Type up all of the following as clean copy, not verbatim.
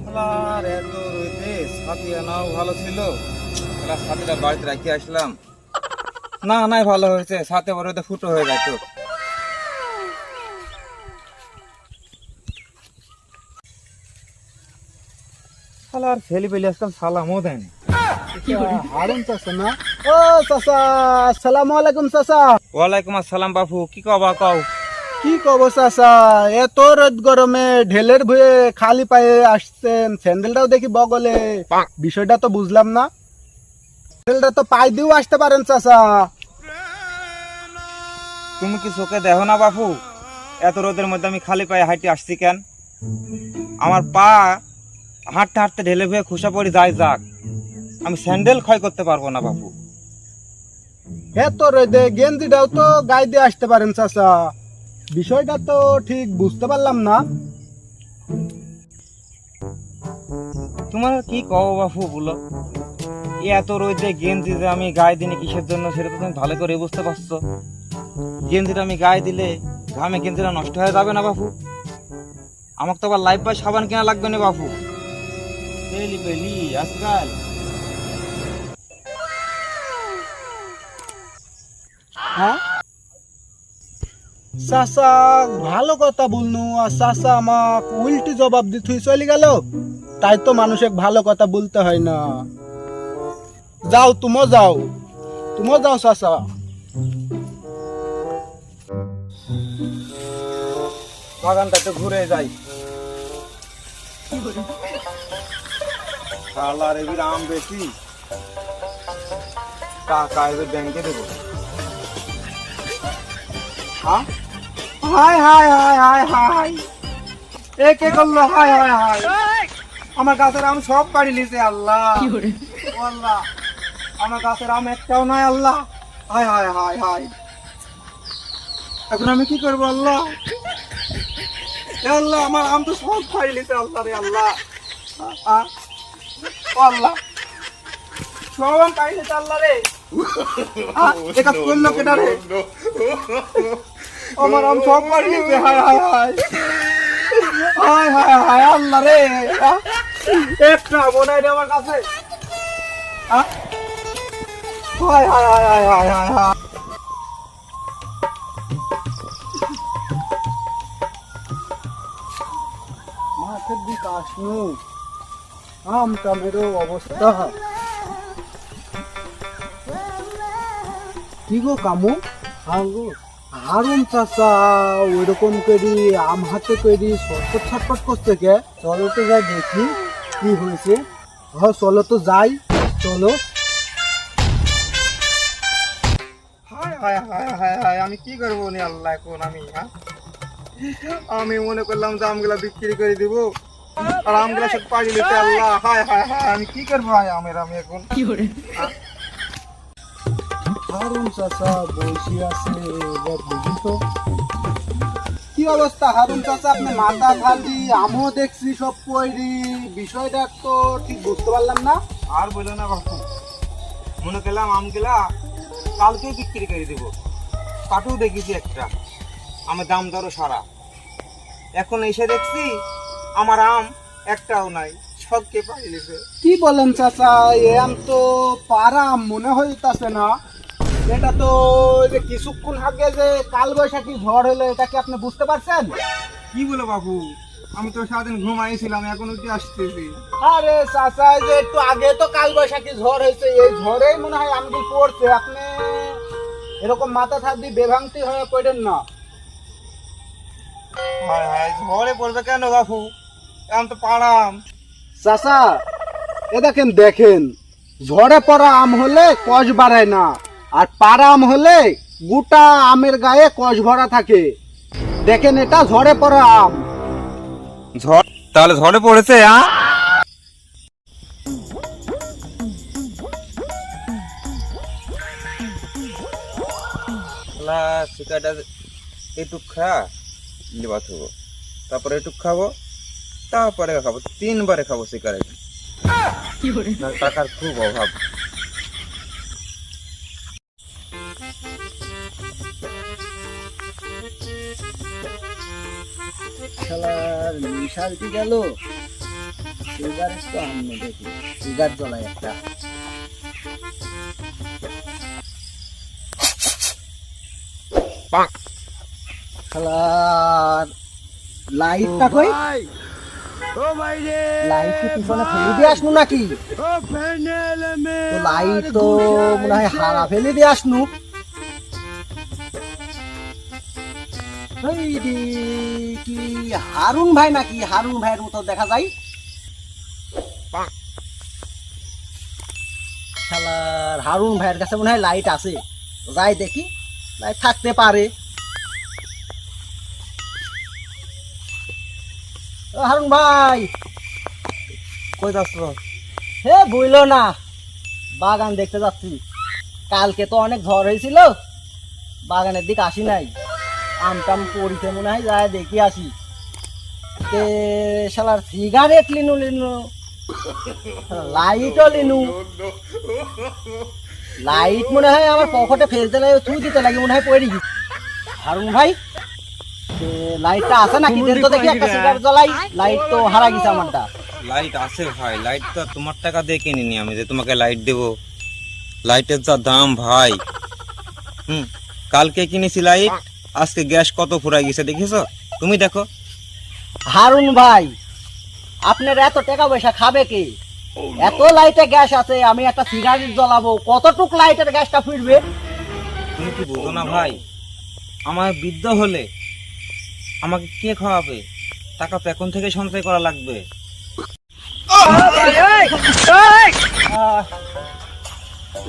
শালার এত রইতে ছাতি আনাও ভালো ছিল। শালা ছাতিটা বাড়িতে রেখে আসলাম। না নাই ভালো হয়েছে, ছাতে বড় হইতে ফুটো হয়ে যায় তো। শালার ছেলে পেলে আজকাল সালামও দেয়নি। হারুন চাচা না? ও চাচা, আসসালামু আলাইকুম চাচা। ওয়ালাইকুম আসসালাম বাপু, কি কবা কও? কি কব চাচা, এত রোদ গরমে ঢেলের ভুয়ে খালি পায়ে আসছেন, স্যান্ডেলটাও দেখি বগলে, বিষয়টা তো বুঝলাম না। স্যান্ডেলটা তো পায়ে দিয়েও আসতে পারেন চাচা। তুমি কি চোখে দেখো না বাপু, এত রোদের মধ্যে আমি খালি পায়ে হাঁটে আসছি কেন? আমার পা হাঁটতে হাঁটতে ঢেলে ভুয়ে খোসা পড়ে যায় যাক, আমি স্যান্ডেল ক্ষয় করতে পারবো না বাপু। এত রোদে গেঞ্জিটাও তো গায়ে দিয়ে আসতে পারেন চাচা, বিষয়টা তো ঠিক বুঝতে পারলাম না। তোমার কি কও বাপু বলো, এত রোদে গেঞ্জি যে আমি গায়ে দিনে কিসের জন্য সেটা তো তুমি ভালো করে বুঝতে পারছো। গেঞ্জিটা আমি গায়ে দিলে ঘামে গেঞ্জিটা নষ্ট হয়ে যাবে না বাপু? আমাকে তো আবার লাইফ বয় সাবান কেনা লাগবে না বাপু। পেলি পেলি আজকাল হ্যাঁ চাচা, ভালো কথা বলনু, আর চাচা আমাক উল্টি জবাব দিতে চলে গেল। তাই তো মানুষকে ভালো কথা বলতে হয় না। যাও তুমিও যাও, তুমিও যাও চাচা। বাগানটা তো ঘুরে যাই। শালার এবার আম বেশি, টাকা এবার ব্যাংকে দেবো। হ্যাঁ? হাই হাই হাই হাই হাই, এ কে করলো? হাই হাই হাই, আমার গাছের আম সব পাড়ি লিছে আল্লাহ। ও আল্লাহ, আমার গাছের আম একটাও নাই আল্লাহ। হাই হাই হাই হাই, এখন আমি কি করবো আল্লাহ? এ আল্লাহ, আমার আম তো সব পাড়ি লিছে আল্লাহ রে আল্লাহ। ও আল্লাহ, সব আম পাড়ি লিছে আল্লাহ রে। এটা করলো কেটা রে? আমার আম সব পাড়ি লিছে। হাই হাই হাই হাই হাই হাই আল্লাহ রে, একটা মনে হয় আমার কাছে। হাই হাই হাই হাই হাই হাই হাই, মাঠের দিকে আসনু, আমটা মেরো অবস্থা। কি গো কামু? হারুন চাচা ওইরকম করি আম হাতে করি ছটপট ছটপট করছে কে? চলো তো যাই দেখি কি হয়েছে। চলো তো যাই, চলো। হায় হায় হায় হায় হায়, আমি কি করবো নি আল্লাহ এখন? আমি মনে করলাম যে আমগুলা বিক্রি করে দিব, আর আমগুলা সব পাড়ি নিতে আল্লাহ। হায় হায় হায়, আমি কি করবো? আমি এখন হারুন চাচা বসে আছে, এবার বুঝি তো কি অবস্থা। হারুন চাচা, আপনি মাথা খালি, আমিও দেখছি সব পয়রি, বিষয়টা তো ঠিক বুঝতে পারলাম না। আর বলো না বাপু, মনে করলাম আমগুলা কালকেই বিক্রি করে দিব। কাটু দেখেছি একটা, আমার দাম দরও সারা। এখন এসে দেখছি আমার আম একটাও নাই, সবকে পাইলেছে। কি বলেন চাচা, এ আম তো পারা আম মনে হইতাছে না। এটা তো ওই যে কিছুক্ষণ আগে যে কাল বৈশাখী ঝড় হলো, এটা কি আপনি বুঝতে পারছেন? কি বলো বাপু, আমি তো সারাদিন ঘুমাইছিলাম, এখন উঠে আসতেছি। আরে চাচা, এই যে একটু আগে তো কাল বৈশাখী ঝড় হয়েছে, এই ঝড়েই মনে হয় আমটি পড়ছে। আপনি এরকম মাথা থাকবি বেভাংতি হয়ে পড়েন না। হায় হায়, ঝড়ে পড়বে কেন বাপু? এখন তো পাড়াম। চাচা এ দেখেন দেখেন, ঝড়ে পড়া আম হলে কষ বাড়ায় না, আর পাড়া আম হলে গোটা আমের গায়ে কষ ভরা থাকে। দেখেন, এটা ঝড়ে পড়া আম। ঝড় তাহলে ঝড়ে পড়েছে? শিকাটা এটুক খা লিবাত হবো, তারপরে এটুক খাবো, তারপরে খাবো, 3বারে খাবো সিগারেট। টাকার খুব অভাব। শালার নিশালটি গেল, সিগারেট তো আমি দেখি, সিগারেট জ্বলাই একটা। শালার লাইটটা কই? ও ভাই রে, লাইট কি পিছনে ফেলে দিয়ে আসনু নাকি? ও ফেনেল মে তো লাইট তো মনে হয় হারা ফেলে দিয়ে আসনু। এই রে, কি হারুন ভাই নাকি? হারুন ভাইয়ের মতো দেখা যায়। শালার হারুন ভাইয়ের কাছে মনে হয় লাইট আছে, যাই দেখি, লাইট থাকতে পারে। ও হারুন ভাই, কই যাচ্ছ? হে বইল না, বাগান দেখতে যাচ্ছি। কালকে তো অনেক ঝড় হয়েছিল, বাগানের দিকে আসি নাই। আমটাম পড়িতে মনে হয়, যায় দেখি আসি। তে শালার সিগারেট লিনু লিনু, লাইটও লিনু। লাইট মনে হয় আমার পকেটে ফেলতে লাগে, থু দিতে লাগে, মনে হয় পড়ে গেছি। হারুন ভাই, লাইটটা আছে নাকি? দেন তো দেখি, একটা সিগারেট জ্বলাই। লাইট তো হারা গেছে আমারটা। লাইট আছে ভাই, লাইট তো তোমার টাকা দিয়ে কিনিনি আমি যে তোমাকে লাইট দেবো। লাইটের যা দাম ভাই। কালকে কিনেছি লাইট, আজকে গ্যাস কত ফুরাই গেছে দেখেছো? তুমি দেখো। হারুন ভাই, আপনার এত টাকা পয়সা খাবে কে? এত লাইটে গ্যাস আছে, আমি একটা সিগারেট জ্বলাবো, কতটুক লাইটের গ্যাসটা ফিরবে? তুমি কি বোঝো না ভাই? আমার বৃদ্ধ হলে আমাকে কে খাওয়াবে? টাকা তো এখন থেকে সঞ্চয় করা লাগবে।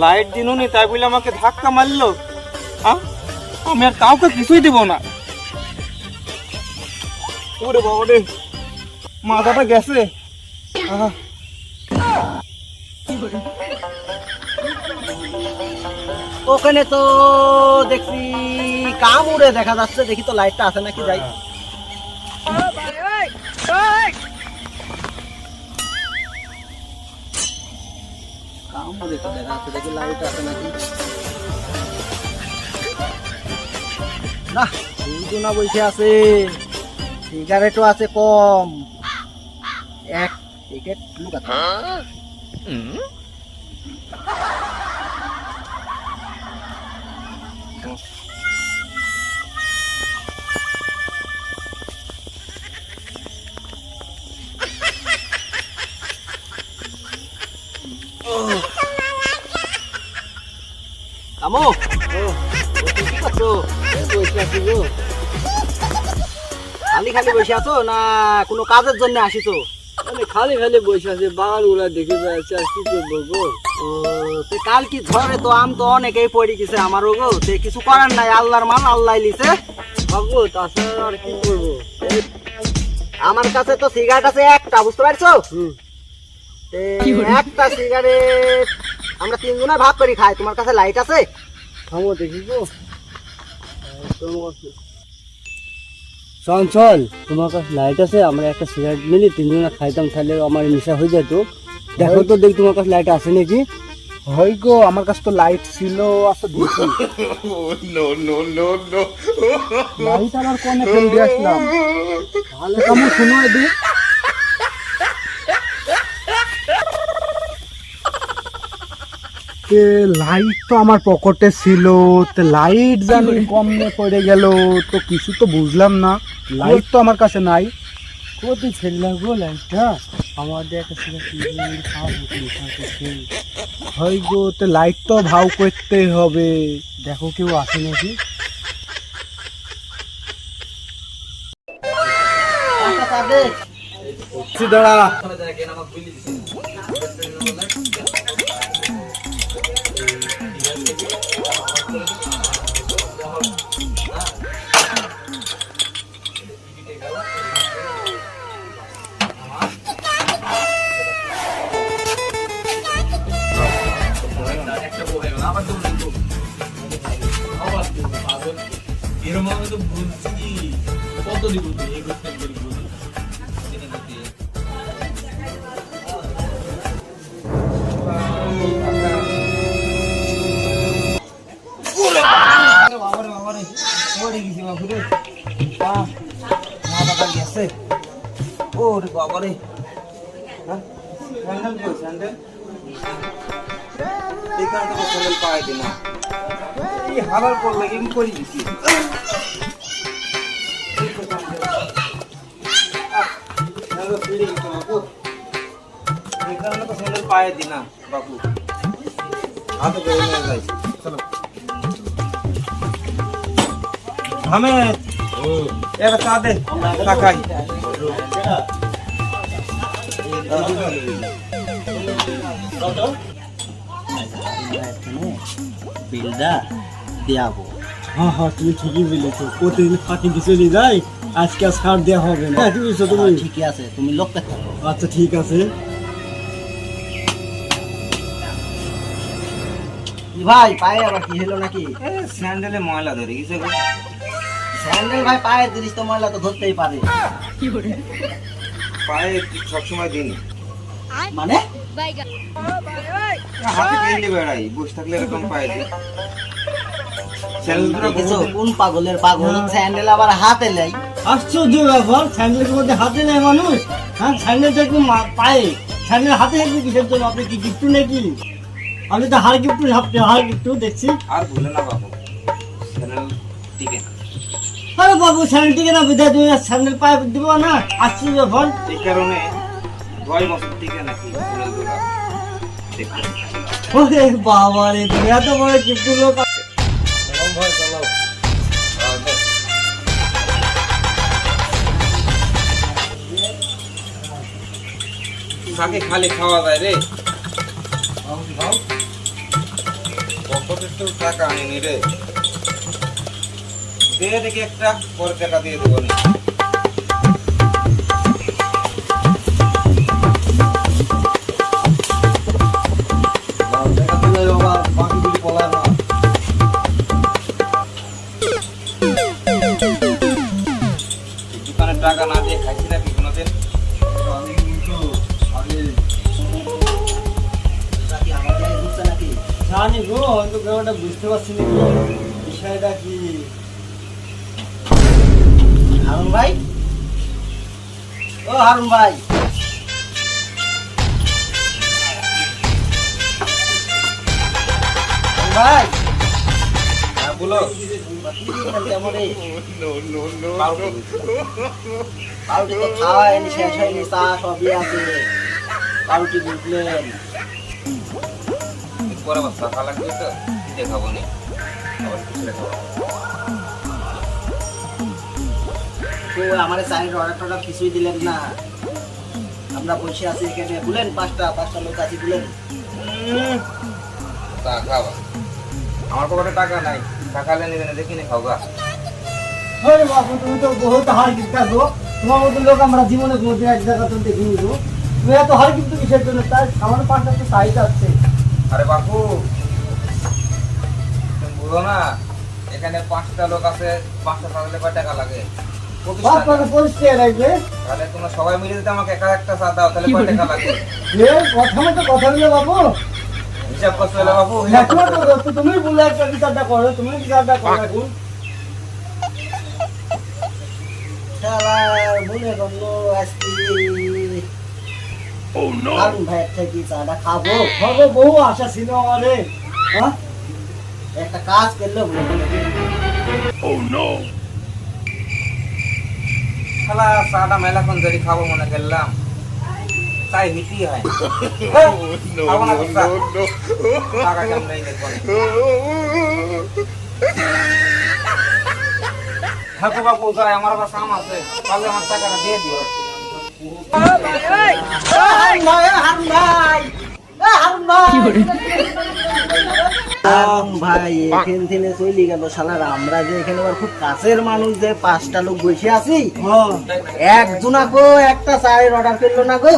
লাইট দিনুনি তাই বলে আমাকে ধাক্কা মারলো। আমি আর কাউকে কিছুই দিব না। ওরে বাবা রে, মাথাটা গেছে। ওখানে তো দেখছি কামড়ে দেখা যাচ্ছে, দেখি তো লাইটটা আছে নাকি, যাই। কামড়ে তো দেখা যাচ্ছে, দেখি লাইট আছে নাকি। না, দুজনা বসে আছে, সিগারেটও আছে কম। এক টিকেট লুকাচ্ছে। আমো, কি করছো? খালি খালি বসে আছো না কোনো কাজের জন্য আসিছো? আমি খালি খালি বসে আছি, বাগান গুলা দেখে বেড়াচ্ছি, আর কি করবো গো? ও, তে কাল কি ঝড়ে তো আম তো অনেকেই পড়ে গেছে আমারও গো। তে কিছু করার নাই, আল্লাহর মাল আল্লাহ লিছে। ভাবো তাছাড়া আর কি করবো? আমার কাছে তো সিগারেট আছে একটা, বুঝতে পারছো? তে একটা সিগারেট আমরা তিনজনে ভাগ করে খাই। তোমার কাছে লাইট আছে? থামো দেখি গো। চঞ্চল, তোমার কাছে লাইট আছে? আমরা একটা সিগারেট নিলি, তিনজনে খাইতাম, তাহলে আমার নেশা হয়ে যেত। দেখো তো, দেখ তোমার কাছে লাইট আছে নাকি? হয় গো, আমার কাছে তো লাইট ছিল। আচ্ছা দেখি। লাইট আমার কোনে ফেলে দিয়ে আসলাম। তাহলে কেমন শুনো এদি? লাইট তো আমার পকেটে ছিল, তো লাইট জানি কমে পড়ে গেল, তো কিছু তো বুঝলাম না। লাইট তো আমার কাছে নাই। কোথায় ফেললাম গো লাইটটা? আমাদের একটা সিগারেট খাওয়াবো, হয় গো, তো লাইট তো ভাও করতে হবে। দেখো কেউ আসে নাকি? দাঁড়া, ওরে বাবারে, হ্যাঁ স্যান্ডেল কই স্যান্ডেল? এই কারণে তো স্যান্ডেল পাই দি না। এই হালার করলে কি করি দিছি? এই কারণে তো স্যান্ডেল পাই দি না বাবু। হাতে করে নিয়ে যাই। চলো। হামেদ এবার চা দে চা খাই। বিলটা দেওয়াবো। হ্যাঁ হ্যাঁ তুমি ঠিকই বলেছো, প্রতিদিন ফাঁকি দিয়ে চলে যাই, আজকে আর ছাড় দেওয়া হবে না। কি বলছো তুমি? ঠিকই আছে, তুমি লোককে থাকো। আচ্ছা ঠিক আছে। ভাই পায়ে আবার কি হলো নাকি? স্যান্ডেলে ময়লা ধরে গেছে গো। স্যান্ডেল ভাই পায়ের জিনিস তো ময়লা তো ধরতেই পারে। পায়ে সবসময় দিন মানে হাতে খেয়ে বেড়াই, বসে থাকলে এরকম পায়ে দিই। স্যান্ডেল দুটো দেখেছো কোন পাগলের পাগল, স্যান্ডেল আবার হাতে লাই। আশ্চর্য ব্যাপার, স্যান্ডেলের মধ্যে হাতে নেয় মানুষ। হ্যাঁ স্যান্ডেলটা একটু পায়ে, স্যান্ডেল হাতে থাকবে কিসের জন্য? আপনি কি গিফট নাকি? আমি তো হার গিফট হার গিফট দেখছি। আর ভুলে না বাবু, স্যান্ডেল টিকে না। আরে বাবু স্যান্ডেল টিকে না বিদায়, তুমি স্যান্ডেল পায়ে দিব না? আশ্চর্য ব্যাপার। এই কারণে 6 বছর টিকে নাকি স্যান্ডেল দুটো দেখতে। ওরে বাবা রে, তুমি এত বড় গিফট লোক। ভাই চালাও। সাথে খালি খাওয়া যায় রে। পকেটে তো টাকা আনিনি রে। দে দেখি একটা, পরে টাকা দিয়ে দেবো নি। দোকানে টাকা না দিয়ে খাইছি নাকি কোনোদিন? জানি গো, হয়তো ব্যাপারটা বুঝতে পারছি না গো, বিষয়টা কি। হারুন ভাই, ও হারুন ভাই, হারুন ভাই হ্যাঁ বলো। কেমন রে? পাউরুটি তো খাওয়া হয়নি, শেষ হয়নি, চা সবই আছে। পাউরুটি বুঝলেন? পরে আবার টাকা লাগবে তো, দিয়ে খাবো নি। আবার খুচরা খাবো। তো আমার চায়ের অর্ডার টর্ডার কিছুই দিলেন না। আমরা বসে আছি এখানে, বলেন পাঁচটা লোক আছি, বলেন। তা খাবা। আমার পকেটে টাকা নাই, টাকা হলে নিবে না, দেখি নি খাওয়া। আরে বাবু তুমি তো বহুত হার গিফট গো, তোমার মতো লোক আমরা জীবনে কোনোদিন এক জায়গা তো দেখিনি গো। তুমি এত হার গিফট কিসের জন্য? তার সামান্য 5টা তো সাইজ আছে। আরে বাপু, তুমি বুঝো না, এখানে 5টা লোক আছে, 5টা থাকলে কয় টাকা লাগে? 25 টাকা। 25 লাগবে। তাহলে তোমরা সবাই মিলে যদি আমাকে একটা চা দাও, তাহলে কয় টাকা লাগে? কথা মতো কথা বলে বাবু, হিসাব করতে হলে বাবু, হিসাব দেখো করতে তো হলে। দোস্ত, তুমি বলে একটা বিচারটা করো, তুমি বিচারটা করো এখন। শালা মনে করলো আজকে হারুন ভাইয়ের থেকে চাটা খাবো। হবে বহু আশা ছিল আমাদের। হ্যাঁ একটা কাজ করলো শালা চাটা মেলাক্ষণ ধরে খাবো মনে করলাম, তাই হিটি হয়। খাবো না তো চা। টাকা কেমন নেই দেখবো না। থাকো বাবু, তাই আমার আবার কাম আছে, তাহলে আমার টাকাটা দিয়ে দিও। হারুন ভাই, এখান থেকে চলে গেল শালারা। আমরা যে এখানে আবার খুব কাছের মানুষ, যে 5টা লোক বসে আছি, একজনাকো একটা চায়ের অর্ডার করলো না গো।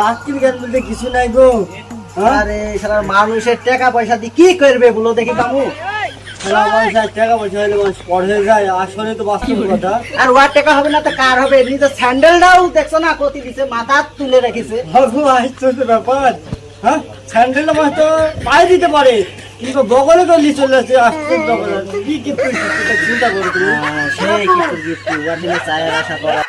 আজকের জ্ঞান বলতে কিছু নাই গো। আরে শালার মানুষের টাকা পয়সা দিয়ে কি করবে বলো দেখি কামু? টাকা পয়সা হলে মানুষ পড়ে যায়, আসলে তো বাস্তব কথা। আর ওয়ার টাকা হবে না তো কার হবে? এমনি তো স্যান্ডেলটাও দেখছো না কতি দিছে, মাথা তুলে রেখেছে। আশ্চর্য ব্যাপার। হ্যাঁ স্যান্ডেল আমার তো পায়ে দিতে পারে, কিন্তু বগলে তো নিয়ে চলে আসছে। আশ্চর্য ব্যাপার, কি কিন্তু চিন্তা করে তুমি। সেই কি করবি, চায়ের আশা করা।